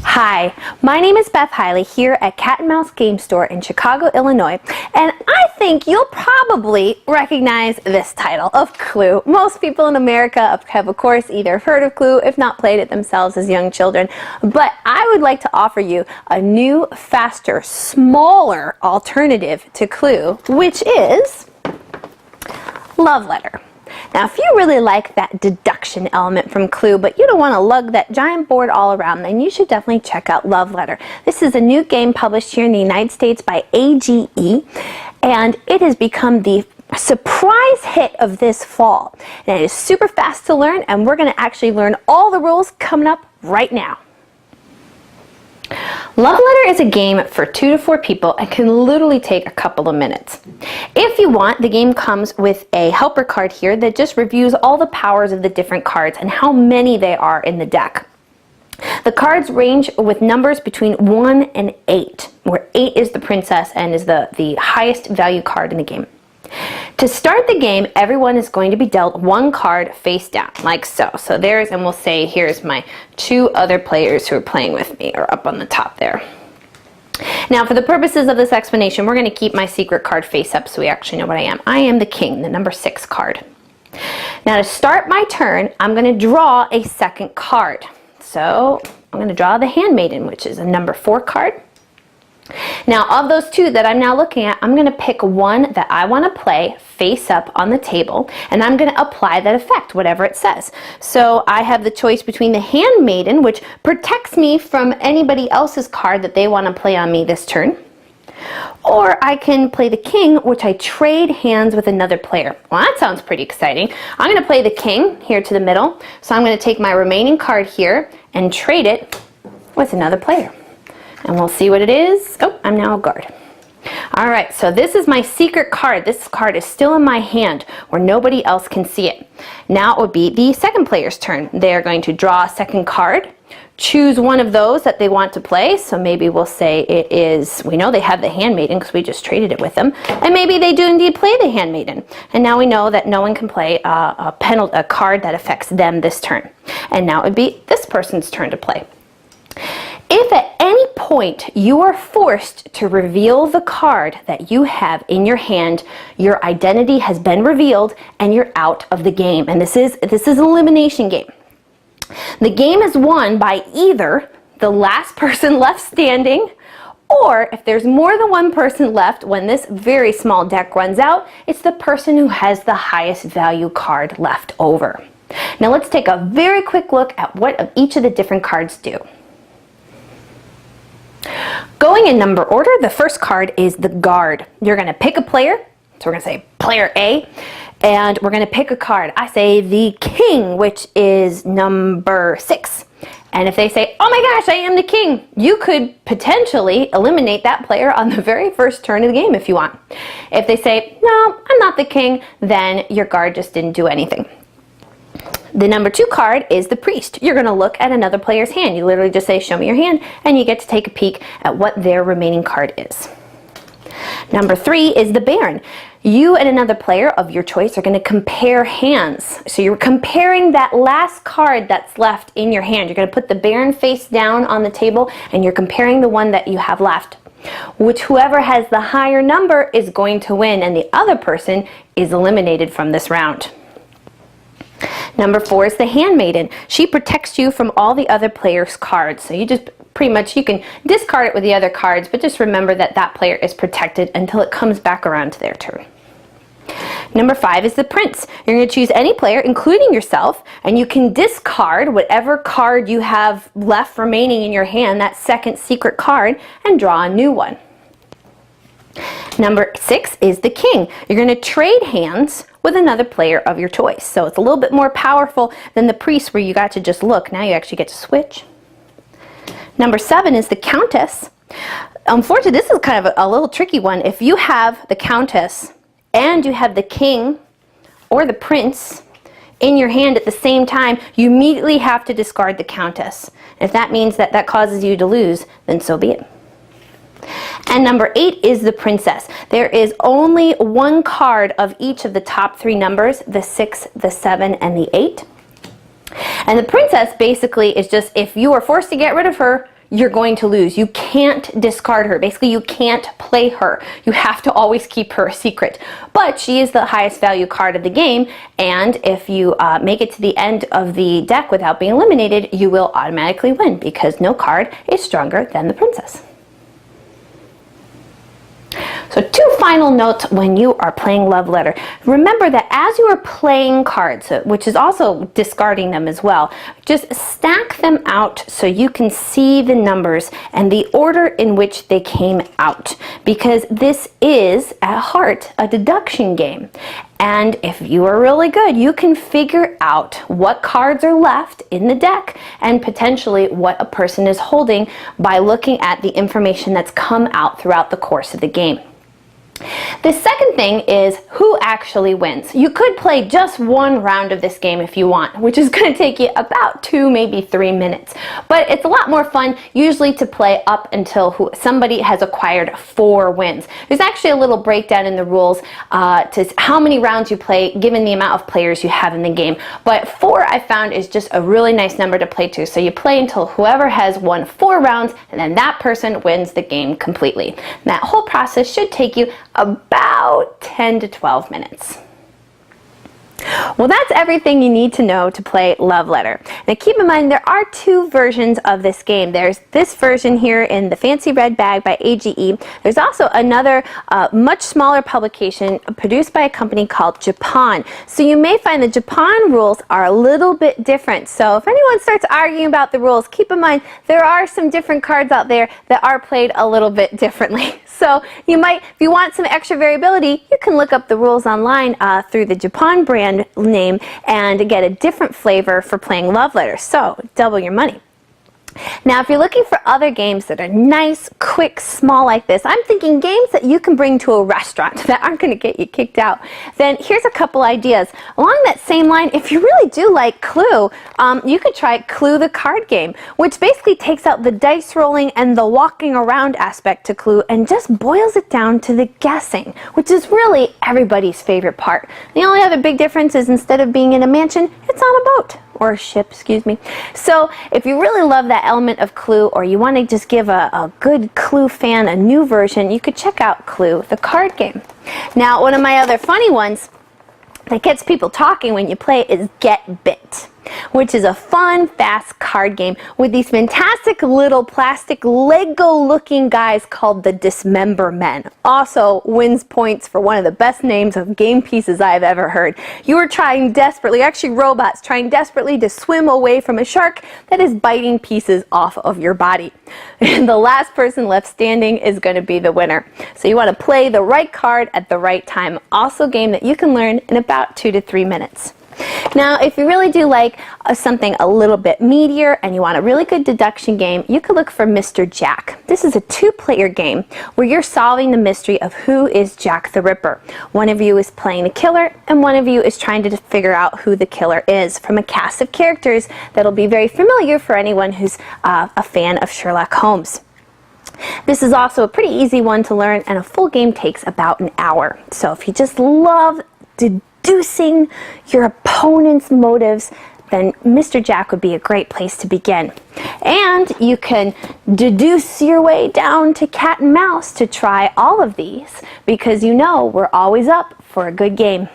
Hi, my name is Beth Heile here at Cat and Mouse Game Store in Chicago, Illinois, and I think you'll probably recognize this title of Clue. Most people in America have, of course, either heard of Clue, if not played it themselves as young children, but I would like to offer you a new, faster, smaller alternative to Clue, which is Love Letter. Now, if you really like that deduction element from Clue, but you don't want to lug that giant board all around, then you should definitely check out Love Letter. This is a new game published here in the United States by AGE, and it has become the surprise hit of this fall. And it is super fast to learn, and we're going to actually learn all the rules coming up right now. Love Letter is a game for 2 to 4 people and can literally take a couple of minutes. If you want, the game comes with a helper card here that just reviews all the powers of the different cards and how many they are in the deck. The cards range with numbers between 1 and 8, where 8 is the princess and is the highest value card in the game. To start the game, everyone is going to be dealt 1 card face down, like so. So there's, and we'll say, here's my 2 other players who are playing with me, or up on the top there. Now, for the purposes of this explanation, we're going to keep my secret card face up so we actually know what I am. I am the king, the number 6 card. Now, to start my turn, I'm going to draw a second card. So I'm going to draw the Handmaiden, which is a number 4 card. Now, of those 2 that I'm now looking at, I'm going to pick one that I want to play face up on the table, and I'm going to apply that effect, whatever it says. So I have the choice between the Handmaiden, which protects me from anybody else's card that they want to play on me this turn, or I can play the king, which I trade hands with another player. Well, that sounds pretty exciting. I'm going to play the king here to the middle, so I'm going to take my remaining card here and trade it with another player. And we'll see what it is. Oh, I'm now a guard. All right, so this is my secret card. This card is still in my hand where nobody else can see it. Now it would be the second player's turn. They are going to draw a second card, choose one of those that they want to play. So maybe we'll say it is, we know they have the Handmaiden because we just traded it with them. And maybe they do indeed play the Handmaiden. And now we know that no one can play a card that affects them this turn. And now it would be this person's turn to play. If at any point you are forced to reveal the card that you have in your hand, your identity has been revealed and you're out of the game. And this is an elimination game. The game is won by either the last person left standing, or if there's more than one person left when this very small deck runs out, it's the person who has the highest value card left over. Now let's take a very quick look at what each of the different cards do. Going in number order, the first card is the guard. You're going to pick a player, so we're going to say player A, and we're going to pick a card. I say the king, which is number 6. And if they say, oh my gosh, I am the king, you could potentially eliminate that player on the very first turn of the game if you want. If they say, no, I'm not the king, then your guard just didn't do anything. The number 2 card is the priest. You're going to look at another player's hand. You literally just say, show me your hand, and you get to take a peek at what their remaining card is. Number 3 is the baron. You and another player of your choice are going to compare hands. So you're comparing that last card that's left in your hand. You're going to put the baron face down on the table, and you're comparing the one that you have left. Whoever has the higher number is going to win, and the other person is eliminated from this round. Number 4 is the Handmaiden. She protects you from all the other players' cards. So you just pretty much, you can discard it with the other cards, but just remember that that player is protected until it comes back around to their turn. Number 5 is the prince. You're going to choose any player, including yourself, and you can discard whatever card you have left remaining in your hand, that second secret card, and draw a new one. Number 6 is the king. You're going to trade hands with another player of your choice. So it's a little bit more powerful than the priest where you got to just look. Now you actually get to switch. Number 7 is the countess. Unfortunately, this is kind of a little tricky one. If you have the countess and you have the king or the prince in your hand at the same time, you immediately have to discard the countess. And if that means that that causes you to lose, then so be it. And number 8 is the princess. There is only one card of each of the top 3 numbers, the 6, the 7, and the 8. And the princess basically is just, if you are forced to get rid of her, you're going to lose. You can't discard her. Basically, you can't play her. You have to always keep her a secret. But she is the highest value card of the game, and if you make it to the end of the deck without being eliminated, you will automatically win because no card is stronger than the princess. So 2 final notes when you are playing Love Letter. Remember that as you are playing cards, which is also discarding them as well, just stack them out so you can see the numbers and the order in which they came out, because this is at heart a deduction game. And if you are really good, you can figure out what cards are left in the deck and potentially what a person is holding by looking at the information that's come out throughout the course of the game. The second thing is who actually wins. You could play just one round of this game if you want, which is going to take you about 2, maybe 3 minutes. But it's a lot more fun usually to play up until somebody has acquired 4 wins. There's actually a little breakdown in the rules to how many rounds you play given the amount of players you have in the game. But 4 I found is just a really nice number to play to. So you play until whoever has won 4 rounds, and then that person wins the game completely. And that whole process should take you about 10 to 12 minutes. Well, that's everything you need to know to play Love Letter. Now keep in mind there are 2 versions of this game. There's this version here in the fancy red bag by AGE. There's also another much smaller publication produced by a company called Japan. So you may find the Japan rules are a little bit different. So if anyone starts arguing about the rules, keep in mind there are some different cards out there that are played a little bit differently. So you might, if you want some extra variability, you can look up the rules online through the Japan brand name and get a different flavor for playing Love Letter. So double your money. Now, if you're looking for other games that are nice, quick, small like this, I'm thinking games that you can bring to a restaurant that aren't going to get you kicked out, then here's a couple ideas. Along that same line, if you really do like Clue, you could try Clue the card game, which basically takes out the dice rolling and the walking around aspect to Clue and just boils it down to the guessing, which is really everybody's favorite part. The only other big difference is instead of being in a mansion, it's on a boat. Or a ship, excuse me. So if you really love that element of Clue, or you want to just give a good Clue fan a new version, you could check out Clue the card game. Now, one of my other funny ones that gets people talking when you play is Get Bit, which is a fun, fast card game with these fantastic little plastic Lego-looking guys called the Dismember Men. Also wins points for one of the best names of game pieces I've ever heard. You are trying desperately, actually robots, trying desperately to swim away from a shark that is biting pieces off of your body. And the last person left standing is going to be the winner. So you want to play the right card at the right time. Also a game that you can learn in about 2 to 3 minutes. Now, if you really do like something a little bit meatier and you want a really good deduction game, you could look for Mr. Jack. This is a 2-player game where you're solving the mystery of who is Jack the Ripper. One of you is playing the killer and one of you is trying to figure out who the killer is from a cast of characters that'll be very familiar for anyone who's a fan of Sherlock Holmes. This is also a pretty easy one to learn, and a full game takes about an hour. So if you just love deducing your opponent's motives, then Mr. Jack would be a great place to begin. And you can deduce your way down to cat and mouse to try all of these, because you know we're always up for a good game.